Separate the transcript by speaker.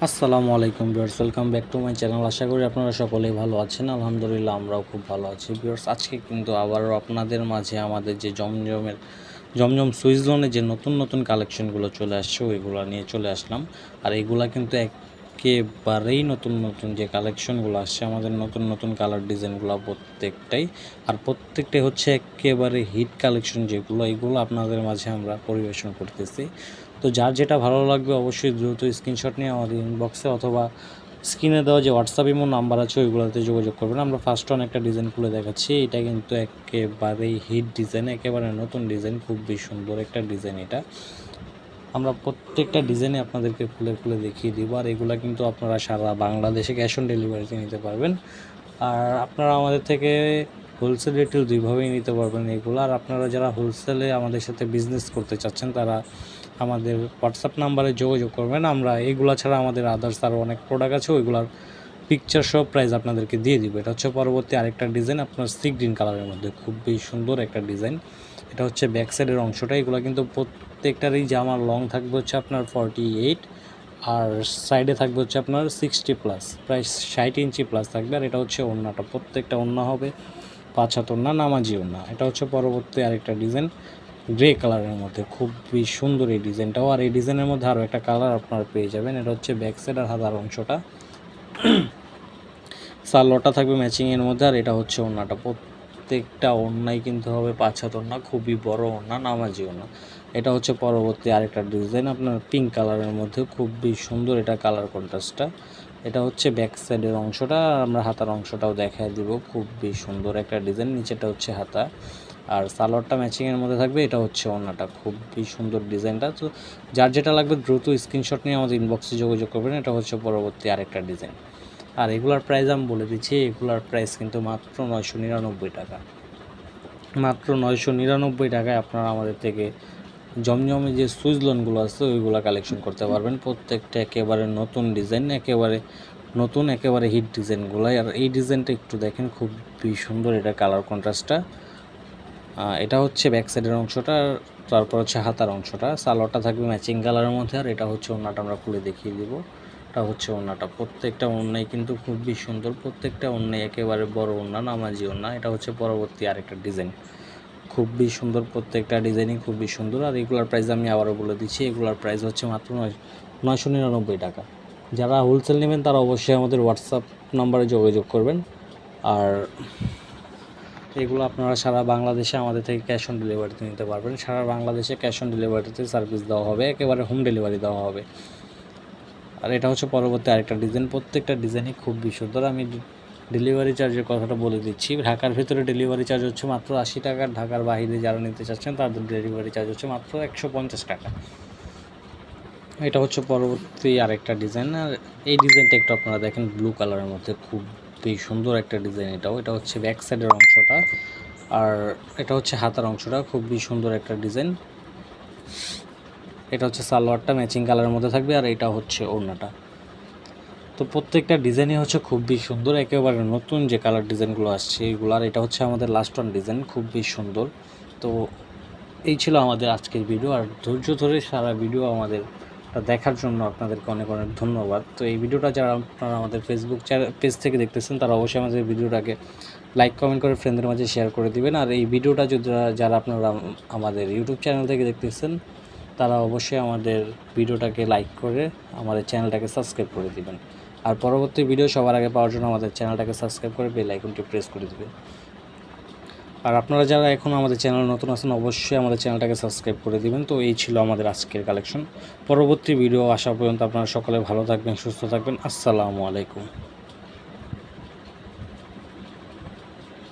Speaker 1: আসসালামু আলাইকুম viewers, welcome back to my channel. আশা করি আপনারা সকলেই ভালো আছেন। আলহামদুলিল্লাহ আমরাও খুব ভালো আছি। ভিউয়ার্স, আজকে কিন্তু আবারও আপনাদের মাঝে আমাদের যে জমজম সুইস লোনের যে নতুন নতুন কালেকশনগুলো চলে আসছে ওইগুলো নিয়ে চলে আসলাম। আর এইগুলা কিন্তু একেবারেই নতুন নতুন যে কালেকশনগুলো আসছে, আমাদের নতুন নতুন কালার ডিজাইনগুলো প্রত্যেকটাই, আর প্রত্যেকটাই হচ্ছে একেবারে হিট কালেকশন যেগুলো, এইগুলো আপনাদের মাঝে আমরা পরিবেশন করতেছি। তো যার যেটা ভালো লাগবে অবশ্যই দ্রুত স্ক্রিনশট নিয়ে আমাদের ইনবক্সে অথবা স্ক্রিনে দেওয়া যে হোয়াটসঅ্যাপ ইমো নাম্বার আছে ওইগুলোতে যোগাযোগ করবেন। আমরা ফার্স্ট অন একটা ডিজাইন খুলে দেখাচ্ছি। এটা কিন্তু একেবারেই হিট ডিজাইন, একেবারে নতুন ডিজাইন, খুবই সুন্দর একটা ডিজাইন। এটা আমরা প্রত্যেকটা ডিজাইনে আপনাদেরকে খুলে খুলে দেখিয়ে দিব। আর এগুলো কিন্তু আপনারা সারা বাংলাদেশে ক্যাশ অন ডেলিভারিতে নিতে পারবেন। আর আপনারা আমাদের থেকে হোলসেল রিটেল দুইভাবেই নিতে পারবেন এগুলো। আর আপনারা যারা হোলসেলে আমাদের সাথে বিজনেস করতে চাচ্ছেন তারা আমাদের হোয়াটসঅ্যাপ নাম্বারে যোগাযোগ করবেন। আমরা এইগুলো ছাড়া আমাদের আদার্স আরও অনেক প্রোডাক্ট আছে, ওইগুলোর পিকচার সব প্রাইস আপনাদেরকে দিয়ে দিব। এটা হচ্ছে পরবর্তী আরেকটা ডিজাইন, আপনার সি গ্রিন কালারের মধ্যে খুবই সুন্দর একটা ডিজাইন। এটা হচ্ছে ব্যাক সাইডের অংশটা। এগুলো কিন্তু প্রত্যেকটারই জামার লং থাকবে হচ্ছে আপনার 48, আর সাইডে থাকবে হচ্ছে আপনার 60+, প্রায় 60 ইঞ্চি প্লাস থাকবে। আর এটা হচ্ছে ওড়নাটা, প্রত্যেকটা ওড়না হবে 5 হাত ওড়না, নামাজি ওড়না। এটা হচ্ছে পরবর্তী আরেকটা ডিজাইন গ্রে কালারের মধ্যে, খুবই সুন্দর এই ডিজাইনটাও। আর এই ডিজাইনের মধ্যে আরও একটা কালার আপনারা পেয়ে যাবেন। এটা হচ্ছে ব্যাক সাইড আর হাতার অংশটা, সালোয়ারটা থাকবে ম্যাচিংয়ের মধ্যে। আর এটা হচ্ছে ওড়নাটা, প্রত্যেকটা ওড়নাই কিন্তু হবে 5 হাত ওড়না, খুবই বড় ওড়না, নামাজি ওড়না। এটা হচ্ছে পরবর্তী আরেকটা ডিজাইন আপনার পিঙ্ক কালারের মধ্যে, খুবই সুন্দর এটা কালার কন্ট্রাস্টটা। এটা হচ্ছে ব্যাক সাইডের অংশটা, আর আমরা হাতার অংশটাও দেখায় দিব। খুবই সুন্দর একটা ডিজাইন, নিচেটা হচ্ছে হাতা আর সালোয়ারটা ম্যাচিংয়ের মধ্যে থাকবে। এটা হচ্ছে ওড়নাটা, খুবই সুন্দর ডিজাইনটা। তো যার যেটা লাগবে দ্রুত স্ক্রিনশট নিয়ে আমাদের ইনবক্সে যোগাযোগ করবেন। এটা হচ্ছে পরবর্তী আরেকটা ডিজাইন। আর এগুলার প্রাইস আমি বলে দিচ্ছি, এগুলার প্রাইস কিন্তু মাত্র 999 টাকা। মাত্র 999 টাকায় আপনারা আমাদের থেকে জমজমে যে সুইচ লোনগুলো আছে ওইগুলো কালেকশন করতে পারবেন। প্রত্যেকটা একেবারে নতুন ডিজাইন, একেবারে নতুন, একেবারে হিট ডিজাইনগুলো। আর এই ডিজাইনটা একটু দেখেন, খুবই সুন্দর এটা কালার কন্ট্রাস্টটা। এটা হচ্ছে ব্যাক সাইডের অংশটা, তারপর হচ্ছে হাতার অংশটা। সালোয়ারটা থাকবে ম্যাচিং কালারের মধ্যে। আর এটা হচ্ছে ওড়নাটা, আমরা খুলে দেখিয়ে দিব। এটা হচ্ছে ওড়নাটা, প্রত্যেকটা ওড়নাই কিন্তু খুবই সুন্দর, প্রত্যেকটা ওড়নাই একেবারে বড় ওড়না, নামাজি ওড়না। এটা হচ্ছে পরবর্তী আরেকটা ডিজাইন, খুবই সুন্দর, প্রত্যেকটা ডিজাইনই খুবই সুন্দর। আর এগুলার প্রাইস আমি আবারও বলে দিচ্ছি, এগুলার প্রাইস হচ্ছে মাত্র 999 টাকা। যারা হোলসেল নেবেন তারা অবশ্যই আমাদের হোয়াটসঅ্যাপ নাম্বারে যোগাযোগ করবেন। আর এগুলো আপনারা সারা বাংলাদেশে আমাদের থেকে ক্যাশ অন ডেলিভারিতে নিতে পারবেন। সারা বাংলাদেশে ক্যাশ অন ডেলিভারিতে সার্ভিস দেওয়া হবে, একেবারে হোম ডেলিভারি দেওয়া হবে। আর এটা হচ্ছে পরবর্তী আরেকটা ডিজাইন, প্রত্যেকটা ডিজাইনই খুবই সুন্দর। আমি ডেলিভারি চার্জের কথাটা বলে দিচ্ছি। ঢাকার ভিতরে ডেলিভারি চার্জ হচ্ছে মাত্র 80 টাকা। ঢাকার বাইরে যারা নিতে চাচ্ছেন তাদের ডেলিভারি চার্জ হচ্ছে মাত্র 150 টাকা। এটা হচ্ছে পরবর্তী আরেকটা ডিজাইন। আর এই ডিজাইনটা একটু আপনারা দেখেন, ব্লু কালারের মধ্যে খুবই সুন্দর একটা ডিজাইন এটাও। এটা হচ্ছে ব্যাক সাইডের অংশটা, আর এটা হচ্ছে হাতার অংশটা, খুবই সুন্দর একটা ডিজাইন। এটা হচ্ছে সালোয়ারটা ম্যাচিং কালারের মধ্যে থাকবে, আর এটা হচ্ছে ওড়নাটা। তো প্রত্যেকটা ডিজাইনই হচ্ছে খুবই সুন্দর, একেবারে নতুন যে কালার ডিজাইনগুলো আসছে এইগুলো। আর এটা হচ্ছে আমাদের লাস্ট ওয়ান ডিজাইন, খুবই সুন্দর। তো এই ছিল আমাদের আজকের ভিডিও। আর ধৈর্য ধরে সারা ভিডিও আমাদের দেখার জন্য আপনাদেরকে অনেক অনেক ধন্যবাদ। তো এই ভিডিওটা যারা আপনারা আমাদের ফেসবুক পেজ থেকে দেখতেছেন তারা অবশ্যই আমাদের ভিডিওটাকে লাইক কমেন্ট করে ফ্রেন্ডদের মাঝে শেয়ার করে দিবেন। আর এই ভিডিওটা যদি যারা আপনারা আমাদের ইউটিউব চ্যানেল থেকে দেখতেছেন তারা অবশ্যই আমাদের ভিডিওটাকে লাইক করে আমাদের চ্যানেলটাকে সাবস্ক্রাইব করে দিবেন। আর পরবর্তী ভিডিও সবার আগে পাওয়ার জন্য আমাদের চ্যানেলটাকে সাবস্ক্রাইব করে বেল আইকনটি প্রেস করে দিবেন। আর আপনারা যারা এখনও আমাদের চ্যানেল নতুন আছেন অবশ্যই আমাদের চ্যানেলটাকে সাবস্ক্রাইব করে দিবেন। তো এই ছিল আমাদের আজকের কালেকশন। পরবর্তী ভিডিও আসা পর্যন্ত আপনারা সকলে ভালো থাকবেন, সুস্থ থাকবেন। আসসালামু আলাইকুম।